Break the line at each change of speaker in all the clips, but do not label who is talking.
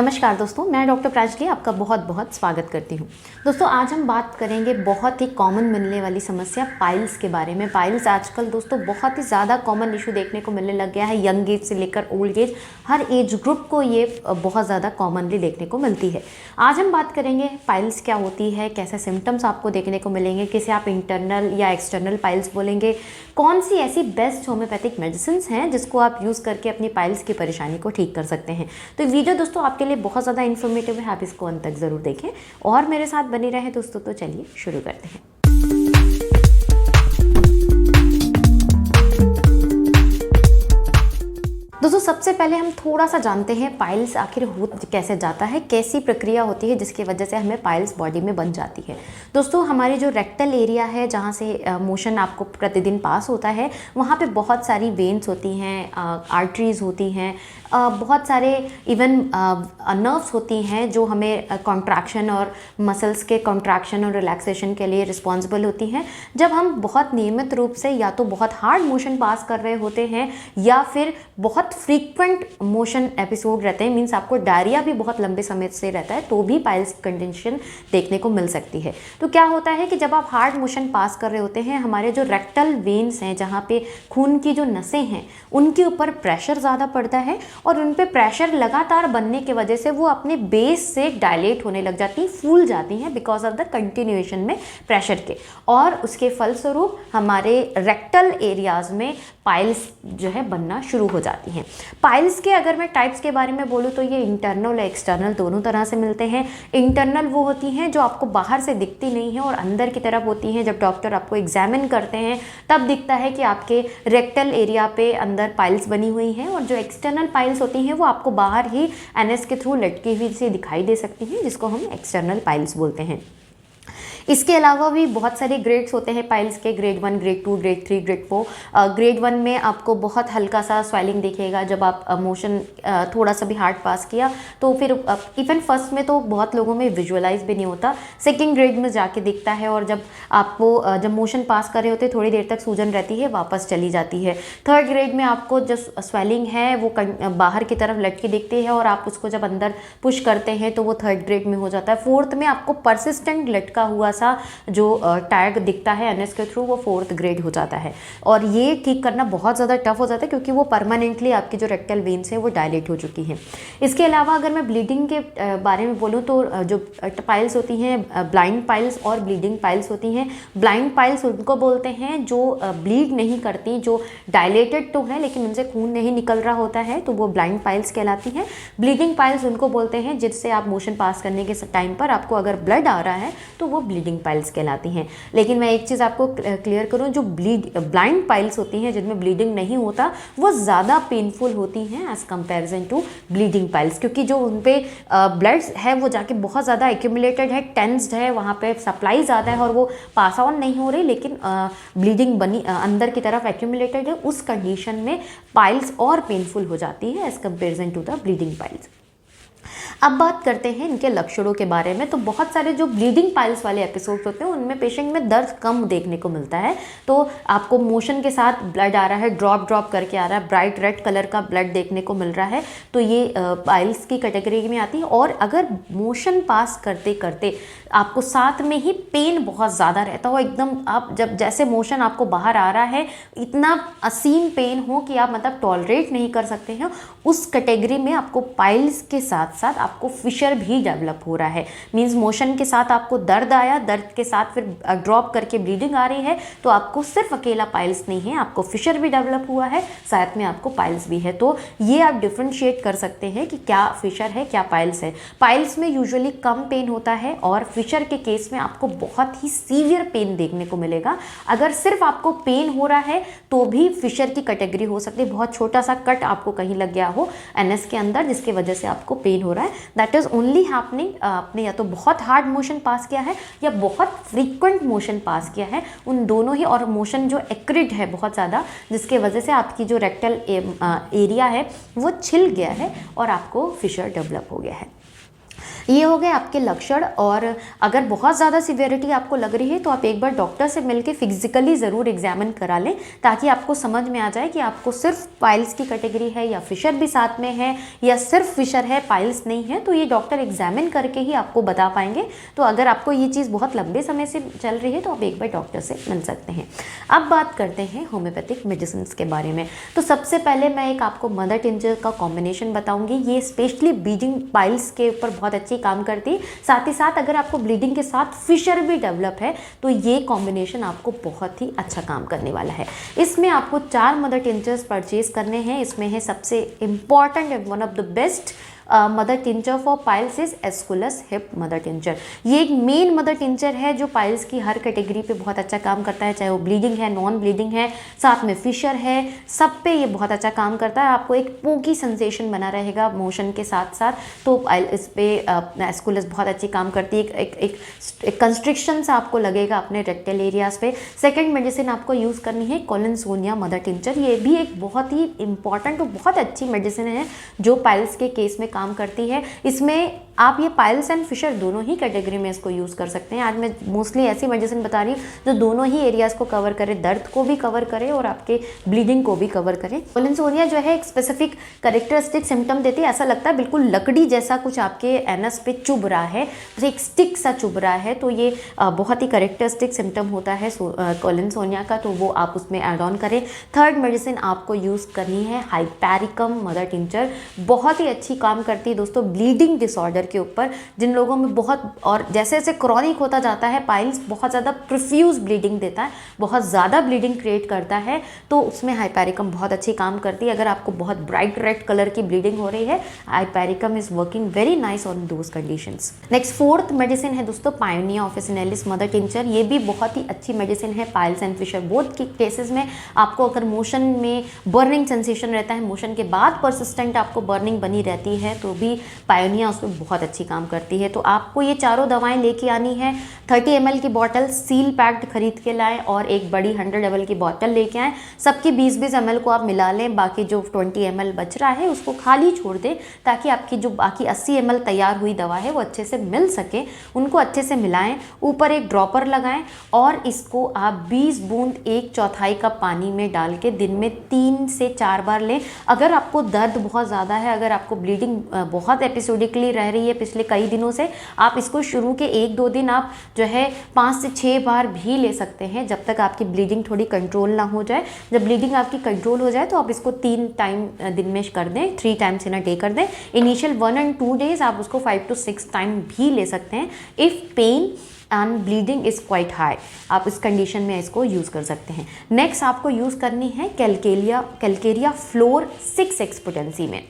नमस्कार दोस्तों, मैं डॉक्टर प्राजली आपका बहुत बहुत स्वागत करती हूँ। दोस्तों आज हम बात करेंगे बहुत ही कॉमन मिलने वाली समस्या पाइल्स के बारे में। पाइल्स आजकल दोस्तों बहुत ही ज़्यादा कॉमन इशू देखने को मिलने लग गया है। यंग एज से लेकर ओल्ड एज, हर एज ग्रुप को ये बहुत ज़्यादा कॉमनली देखने को मिलती है। आज हम बात करेंगे पाइल्स क्या होती है, कैसे सिम्टम्स आपको देखने को मिलेंगे, किसे आप इंटरनल या एक्सटर्नल पाइल्स बोलेंगे, कौन सी ऐसी बेस्ट होम्योपैथिक मेडिसिन हैं जिसको आप यूज़ करके अपनी पाइल्स की परेशानी को ठीक कर सकते हैं। तो वीडियो दोस्तों आपके लिए बहुत ज़्यादा इन्फॉर्मेटिव है, आप इसको अंत तक ज़रूर देखें और मेरे साथ बने रहें दोस्तों। तो चलिए शुरू करते हैं। दोस्तों सबसे पहले हम थोड़ा सा जानते हैं पाइल्स आखिर हो कैसे जाता है, कैसी प्रक्रिया होती है जिसकी वजह से हमें पाइल्स बॉडी में बन जाती है। दोस्तों हमारी जो रेक्टल एरिया है जहाँ से मोशन आपको प्रतिदिन पास होता है, वहाँ पे बहुत सारी वेन्स होती हैं, आर्टरीज होती हैं, बहुत सारे इवन नर्व्स होती हैं जो हमें कॉन्ट्रैक्शन और मसल्स के कॉन्ट्रैक्शन और रिलैक्सेशन के लिए रिस्पॉन्सिबल होती हैं। जब हम बहुत नियमित रूप से या तो बहुत हार्ड मोशन पास कर रहे होते हैं या फिर बहुत फ्रीक्वेंट मोशन एपिसोड रहते हैं, मीन्स आपको डायरिया भी बहुत लंबे समय से रहता है, तो भी पाइल्स कंडीशन देखने को मिल सकती है। तो क्या होता है कि जब आप हार्ड मोशन पास कर रहे होते हैं, हमारे जो रेक्टल वेन्स हैं जहाँ पे खून की जो नसें हैं उनके ऊपर प्रेशर ज़्यादा पड़ता है और उन पे प्रेशर लगातार बनने की वजह से वो अपने बेस से डायलेट होने लग जाती हैं, फूल जाती हैं बिकॉज ऑफ द कंटिन्यूएशन में प्रेशर के, और उसके फलस्वरूप हमारे रेक्टल एरियाज में पाइल्स जो है बनना शुरू हो जाती हैं। पाइल्स के अगर मैं टाइप्स के बारे में बोलूँ तो ये इंटरनल और एक्सटर्नल दोनों तरह से मिलते हैं। इंटरनल वो होती हैं जो आपको बाहर से दिखती नहीं है और अंदर की तरफ होती हैं। जब डॉक्टर आपको एग्जामिन करते हैं तब दिखता है कि आपके रेक्टल एरिया पे अंदर पाइल्स बनी हुई हैं, और जो एक्सटर्नल पाइल्स होती हैं वो आपको बाहर ही एनएस के थ्रू लटकी हुई से दिखाई दे सकती हैं, जिसको हम एक्सटर्नल पाइल्स बोलते हैं। इसके अलावा भी बहुत सारे ग्रेड्स होते हैं पाइल्स के, grade 1, grade 2, grade 3, grade 4। Grade 1 में आपको बहुत हल्का सा स्वेलिंग दिखेगा जब आप मोशन थोड़ा सा भी हार्ड पास किया, तो फिर इवन फर्स्ट में तो बहुत लोगों में विजुअलाइज भी नहीं होता, सेकेंड ग्रेड में जाके दिखता है, और जब आपको जब मोशन पास कर रहे होते थोड़ी देर तक सूजन रहती है, वापस चली जाती है। थर्ड ग्रेड में आपको जो स्वेलिंग है वो बाहर की तरफ लटकी दिखती है और आप उसको जब अंदर पुश करते हैं तो वो थर्ड ग्रेड में हो जाता है। फोर्थ में आपको परसिस्टेंट लटका हुआ सा जो टैग दिखता है एनएस के थ्रू, वो फोर्थ ग्रेड हो जाता है, और ये ठीक करना बहुत ज़्यादा टफ हो जाता है क्योंकि वो परमानेंटली आपकी जो रेक्टल वेन्स है वो डायलेट हो चुकी हैं। इसके अलावा अगर मैं ब्लीडिंग के बारे में बोलूँ तो जो पाइल्स होती हैं, ब्लाइंड पाइल्स और ब्लीडिंग पाइल्स होती हैं। ब्लाइंड पाइल्स उनको बोलते हैं जो ब्लीड नहीं करती, जो डायलेटेड तो है लेकिन उनसे खून नहीं निकल रहा होता है, तो वो ब्लाइंड पाइल्स कहलाती हैं। ब्लीडिंग पाइल्स उनको बोलते हैं जिससे आप मोशन पास करने के टाइम पर आपको अगर ब्लड आ रहा है तो वो ब्लीडिंग पाइल्स कहलाती हैं। लेकिन मैं एक चीज़ आपको क्लियर करूं, जो ब्लाइंड पाइल्स होती हैं जिनमें ब्लीडिंग नहीं होता, वो ज़्यादा पेनफुल होती हैं as comparison to bleeding piles, क्योंकि जो उन पे ब्लड है वो जाके बहुत ज़्यादा एक्यूमुलेटेड है, टेंस्ड है, वहाँ पे सप्लाई ज़्यादा है और वो पास ऑन नहीं हो रही, लेकिन ब्लीडिंग बनी अंदर की तरफ एक्यूमुलेटेड है। उस कंडीशन में पाइल्स और पेनफुल हो जाती है as comparison to the bleeding piles. अब बात करते हैं इनके लक्षणों के बारे में। तो बहुत सारे जो ब्लीडिंग पाइल्स वाले एपिसोड्स होते हैं उनमें पेशेंट में दर्द कम देखने को मिलता है, तो आपको मोशन के साथ ब्लड आ रहा है, ड्रॉप करके आ रहा है, ब्राइट रेड कलर का ब्लड देखने को मिल रहा है, तो ये पाइल्स की कैटेगरी में आती है। और अगर मोशन पास करते करते आपको साथ में ही पेन बहुत ज़्यादा रहता हो, एकदम आप जब जैसे मोशन आपको बाहर आ रहा है इतना असीम पेन हो कि आप मतलब टॉलरेट नहीं कर सकते हैं, उस कैटेगरी में आपको पाइल्स के साथ साथ आपको फिशर भी डेवलप हो रहा है। मींस मोशन के साथ आपको दर्द आया, दर्द के साथ फिर ड्रॉप करके ब्लीडिंग आ रही है, तो आपको सिर्फ अकेला पाइल्स नहीं है, आपको फिशर भी डेवलप हुआ है, साथ में आपको पाइल्स भी है। तो ये आप डिफ्रेंशिएट कर सकते हैं कि क्या फिशर है क्या पाइल्स है। पाइल्स में यूजुअली कम पेन होता है और फिशर के केस में आपको बहुत ही सीवियर पेन देखने को मिलेगा। अगर सिर्फ आपको पेन हो रहा है तो भी फिशर की कैटेगरी हो सकती है, बहुत छोटा सा कट आपको कहीं लग गया हो एनएस के अंदर जिसकी वजह से आपको पेन हो रहा है, दैट इज ओनली हैपनिंग आपने या तो बहुत हार्ड मोशन पास किया है या बहुत फ्रीक्वेंट मोशन पास किया है, उन दोनों ही, और मोशन जो एक्रिड है बहुत ज़्यादा जिसके वजह से आपकी जो रेक्टल एरिया है वो छिल गया है और आपको फिशर डेवलप हो गया है। ये हो गए आपके लक्षण। और अगर बहुत ज़्यादा सिवियरिटी आपको लग रही है तो आप एक बार डॉक्टर से मिलकर फिजिकली ज़रूर एग्जामिन करा लें, ताकि आपको समझ में आ जाए कि आपको सिर्फ पाइल्स की कैटेगरी है या फिशर भी साथ में है, या सिर्फ फिशर है पाइल्स नहीं है। तो ये डॉक्टर एग्जामिन करके ही आपको बता पाएंगे। तो अगर आपको ये चीज़ बहुत लंबे समय से चल रही है तो आप एक बार डॉक्टर से मिल सकते हैं। अब बात करते हैं होम्योपैथिक मेडिसिन के बारे में। तो सबसे पहले मैं एक आपको मदर टिंचर का कॉम्बिनेशन बताऊंगी। ये स्पेशली ब्लीडिंग पाइल्स के ऊपर बहुत अच्छी काम करती है। साथ ही साथ अगर आपको ब्लीडिंग के साथ फिशर भी डेवलप है तो ये कॉम्बिनेशन आपको बहुत ही अच्छा काम करने वाला है। इसमें आपको 4 मदर टिंचर्स परचेज करने हैं। इसमें है सबसे important and one of the best mother tincture for piles is Aesculus hip mother tincture. ये एक मेन मदर टिंचर है जो पाइल्स की हर कैटेगरी पे बहुत अच्छा काम करता है, चाहे वो ब्लीडिंग है, नॉन ब्लीडिंग है, साथ में फिशर है, सब पे ये बहुत अच्छा काम करता है। आपको एक पोकी सेंसेशन बना रहेगा मोशन के साथ साथ। तो इस पे एस्कुलस बहुत अच्छी काम करती है। एक कंस्ट्रिक्शन सा आपको लगेगा अपने रेक्टल एरियाज पे। सेकेंड मेडिसिन आपको यूज़ करनी है कॉलिन्सोनिया मदर टिंचर। ये भी एक बहुत ही इंपॉर्टेंट और बहुत अच्छी मेडिसिन है जो पाइल्स के केस में काम करती है। इसमें आप ये पाइल्स एंड फिशर दोनों ही कैटेगरी में इसको यूज़ कर सकते हैं। आज मैं मोस्टली ऐसी मेडिसिन बता रही हूँ जो दोनों ही एरियाज़ को कवर करे, दर्द को भी कवर करे और आपके ब्लीडिंग को भी कवर करे। कॉलिन्सोनिया जो है एक स्पेसिफिक कैरेक्टरिस्टिक सिम्टम देती है। ऐसा लगता है बिल्कुल लकड़ी जैसा कुछ आपके एनस पे चुभ रहा है, एक स्टिक सा चुभ रहा है। तो ये बहुत ही कैरेक्टरिस्टिक सिम्टम होता है कॉलिन्सोनिया का, तो वो आप उसमें ऐड ऑन करें। थर्ड मेडिसिन आपको यूज़ करनी है हाइपैरिकम मदर टिंचर। बहुत ही अच्छी काम करती है दोस्तों ब्लीडिंग डिसऑर्डर के ऊपर। जिन लोगों में बहुत, और जैसे जैसे क्रॉनिक होता जाता है पाइल्स बहुत ज़्यादा प्रोफ्यूज ब्लीडिंग देता है, बहुत ज़्यादा ब्लीडिंग क्रिएट करता है, तो उसमें हाइपैरिकम बहुत अच्छी काम करती है। अगर आपको बहुत ब्राइट रेड कलर की ब्लीडिंग हो रही है, hypericum is working very nice on those conditions. Next fourth medicine है दोस्तों पायोनिया ऑफिसिनेलिस मदर टिंचर। ये भी बहुत ही अच्छी मेडिसिन है पाइल्स एंड फिशर बोथ के केसेस में। आपको अगर मोशन में बर्निंग सेंसेशन रहता है, मोशन के बाद परसिस्टेंट आपको बर्निंग बनी रहती है, तो भी पायोनिया उसमें बहुत अच्छी काम करती है। तो आपको ये चारों दवाएं लेके आनी है। 30 ml की बॉटल सील पैक्ड खरीद के लाएं और एक बड़ी 100 ml की बॉटल लेके आएँ। सबकी 20-20 ml को आप मिला लें, बाकी जो 20 ml बच रहा है उसको खाली छोड़ दें, ताकि आपकी जो बाकी 80 ml तैयार हुई दवा है वो अच्छे से मिल सके। उनको अच्छे से मिलाएं, ऊपर एक ड्रॉपर लगाएं और इसको आप 20 बूंद 1/4 कप पानी में डाल के दिन में 3 से 4 बार लें। अगर आपको दर्द बहुत ज़्यादा है, अगर आपको ब्लीडिंग बहुत एपिसोडिकली रह रही है पिछले कई दिनों से, आप इसको शुरू के 1-2 दिन आप जो है 5 से 6 बार भी ले सकते हैं, जब तक आपकी ब्लीडिंग थोड़ी कंट्रोल ना हो जाए। जब ब्लीडिंग आपकी कंट्रोल हो जाए तो आप इसको 3 टाइम दिन में कर दें, 3 टाइम्स इन अ डे कर दें। इनिशियल 1 and 2 days आप उसको 5 to 6 टाइम भी ले सकते हैं। If pain and bleeding is quite high, आप इस कंडीशन में इसको यूज़ कर सकते हैं। नेक्स्ट आपको यूज़ करनी है कैलकेरिया फ्लोर 6x पोटेंसी में।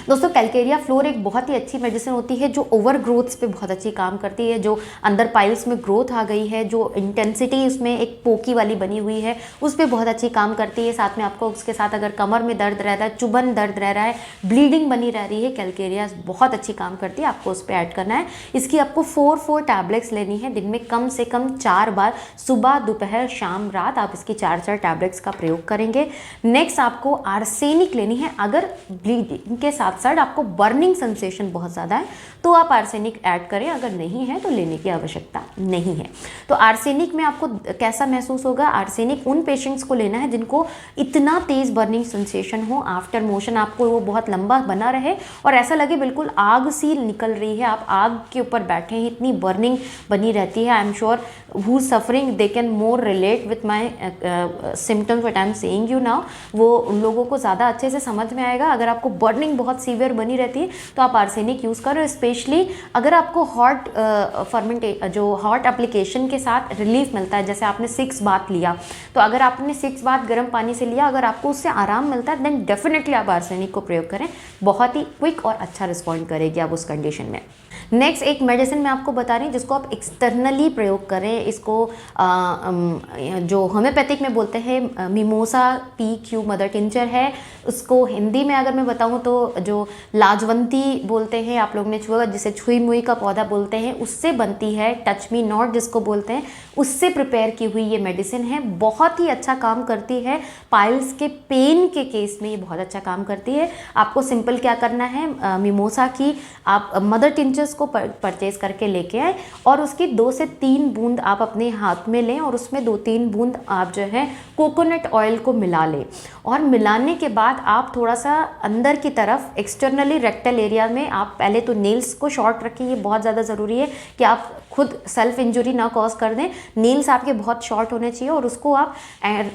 दोस्तों कैलकेरिया फ्लोर एक बहुत ही अच्छी मेडिसिन होती है जो ओवर ग्रोथ्स पे बहुत अच्छी काम करती है। जो अंदर पाइल्स में ग्रोथ आ गई है, जो इंटेंसिटी उसमें एक पोकी वाली बनी हुई है, उस पर बहुत अच्छी काम करती है। साथ में आपको उसके साथ अगर कमर में दर्द रहता है, चुभन दर्द रह रहा है, ब्लीडिंग बनी रह रही है, कैलकेरिया बहुत अच्छी काम करती है, आपको उस पर ऐड करना है। इसकी आपको 4 टैबलेट्स लेनी है, दिन में कम से कम 4 बार, सुबह दोपहर शाम रात आप इसकी 4 टैबलेट्स का प्रयोग करेंगे। नेक्स्ट आपको आर्सेनिक लेनी है। अगर ब्लीडिंग के साथ साथ आपको बर्निंग सेंसेशन बहुत ज़्यादा है तो आप आर्सेनिक ऐड करें, अगर नहीं है तो लेने की आवश्यकता नहीं है। तो आर्सेनिक में आपको कैसा महसूस होगा? आर्सेनिक उन पेशेंट्स को लेना है जिनको इतना तेज़ बर्निंग सेंसेशन हो, आफ्टर मोशन आपको वो बहुत लंबा बना रहे और ऐसा लगे बिल्कुल आग सी निकल रही है, आप आग के ऊपर बैठे हैं, इतनी बर्निंग बनी रहती है। I am sure who suffering they can more relate with my symptoms what I am saying you now. वो उन लोगों को ज़्यादा अच्छे से समझ में आएगा। अगर आपको बर्निंग बहुत सीवियर बनी रहती है तो आप आर्सेनिक यूज़ करो। स्पेशली अगर आपको हॉट जो हॉट एप्लीकेशन के साथ रिलीफ मिलता है, जैसे आपने 6 बाथ लिया, तो अगर आपने 6 बाथ गर्म पानी से लिया, अगर आपको उससे आराम मिलता है देन डेफिनेटली आप आर्सेनिक को प्रयोग करें, बहुत ही क्विक और अच्छा रिस्पॉन्ड करेगी आप उस कंडीशन में। नेक्स्ट एक मेडिसिन मैं आपको बता रही हूँ जिसको आप एक्सटर्नली प्रयोग करें। इसको जो होम्योपैथिक में बोलते हैं मिमोसा PQ मदर टिंचर है। उसको हिंदी में अगर मैं बताऊँ तो जो लाजवंती बोलते हैं, आप लोगों ने छुआ, जिसे छुई मुई का पौधा बोलते हैं, उससे बनती है। टच मी नॉट जिसको बोलते हैं, उससे प्रिपेयर की हुई ये मेडिसिन है। बहुत ही अच्छा काम करती है पाइल्स के पेन के केस में, ये बहुत अच्छा काम करती है। आपको सिंपल क्या करना है, मिमोसा की आप मदर टिंचर्स को परचेज करके लेके आए और उसकी 2 से 3 बूंद आप अपने हाथ में लें और उसमें 2-3 बूंद आप जो है कोकोनट ऑयल को मिला लें। और मिलाने के बाद आप थोड़ा सा अंदर की तरफ एक्सटर्नली रेक्टल एरिया में आप पहले तो नेल्स को शॉर्ट रखें। ये बहुत ज़्यादा ज़रूरी है कि आप खुद सेल्फ इंजरी ना कॉज कर दें। नेल्स आपके बहुत शॉर्ट होने चाहिए और उसको आप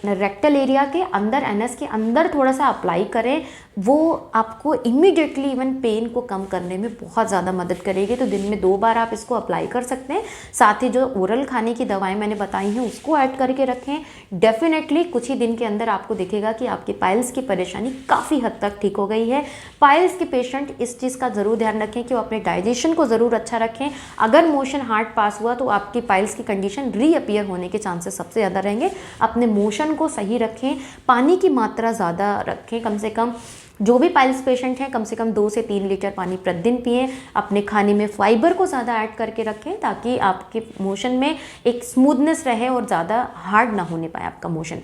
रेक्टल एरिया के अंदर, एनएस के अंदर थोड़ा सा अप्लाई करें। वो आपको इमीडिएटली इवन पेन को कम करने में बहुत ज़्यादा मदद करेगी। तो दिन में 2 बार आप इसको अप्लाई कर सकते हैं। साथ ही जो ओरल खाने की दवाएं मैंने बताई हैं उसको ऐड करके रखें। डेफिनेटली कुछ ही दिन के अंदर आपको दिखेगा कि आपकी पाइल्स की परेशानी काफ़ी हद तक ठीक हो गई है। पाइल्स के पेशेंट इस चीज़ का ज़रूर ध्यान रखें कि वो अपने डाइजेशन को ज़रूर अच्छा रखें। अगर मोशन हार्ड पास हुआ तो आपकी पाइल्स की कंडीशन रीअपियर होने के चांसेस सबसे ज़्यादा रहेंगे। अपने मोशन को सही रखें, पानी की मात्रा ज़्यादा रखें। कम से कम जो भी पाइल्स पेशेंट हैं कम से कम 2 से 3 लीटर पानी प्रतिदिन पिएं। अपने खाने में फाइबर को ज़्यादा ऐड करके रखें ताकि आपके मोशन में एक स्मूथनेस रहे और ज़्यादा हार्ड ना होने पाए आपका मोशन।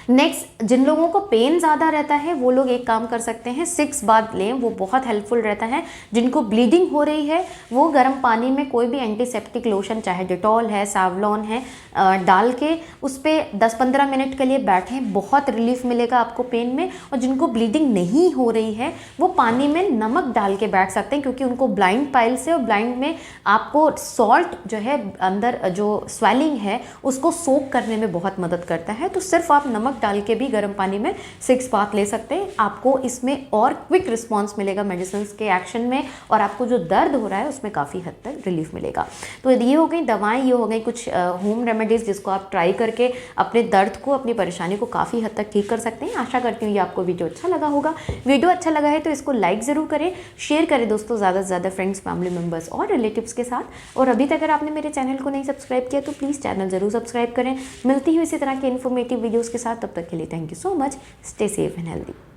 नेक्स्ट, जिन लोगों को पेन ज़्यादा रहता है वो लोग एक काम कर सकते हैं, 6 बाथ लें, वो बहुत हेल्पफुल रहता है। जिनको ब्लीडिंग हो रही है वो गर्म पानी में कोई भी एंटीसेप्टिक लोशन, चाहे डिटॉल है, सावलॉन है, डाल के उस पर 10-15 मिनट के लिए बैठें, बहुत रिलीफ मिलेगा आपको पेन में। और जिनको ब्लीडिंग नहीं हो रही है वो पानी में नमक डाल के बैठ सकते हैं, क्योंकि उनको ब्लाइंड पाइल्स है और ब्लाइंड में आपको सॉल्ट जो है अंदर जो स्वेलिंग है उसको सोक करने में बहुत मदद करता है। तो सिर्फ आप नमक डाल के भी गर्म पानी में 6 बाथ ले सकते हैं। आपको इसमें और क्विक रिस्पांस मिलेगा मेडिसिन के एक्शन में और आपको जो दर्द हो रहा है उसमें काफ़ी हद तक रिलीफ मिलेगा। तो ये हो गई दवाएं, ये हो गई कुछ होम रेमेडीज़ जिसको आप ट्राई करके अपने दर्द को, अपनी परेशानी को काफ़ी हद तक ठीक कर सकते हैं। आशा करती हूँ ये आपको वीडियो अच्छा लगा होगा। वीडियो अच्छा लगा है तो इसको लाइक ज़रूर करें, शेयर करें दोस्तों ज़्यादा से ज़्यादा फ्रेंड्स, फैमिली मेम्बर्स और रिलेटिव्स के साथ। और अभी तक अगर आपने मेरे चैनल को नहीं सब्सक्राइब किया तो प्लीज़ चैनल ज़रूर सब्सक्राइब करें। मिलती हूँ इसी तरह के इन्फॉर्मेटिव वीडियोज़ के साथ, तब तक के लिए thank you so much. Stay safe and healthy.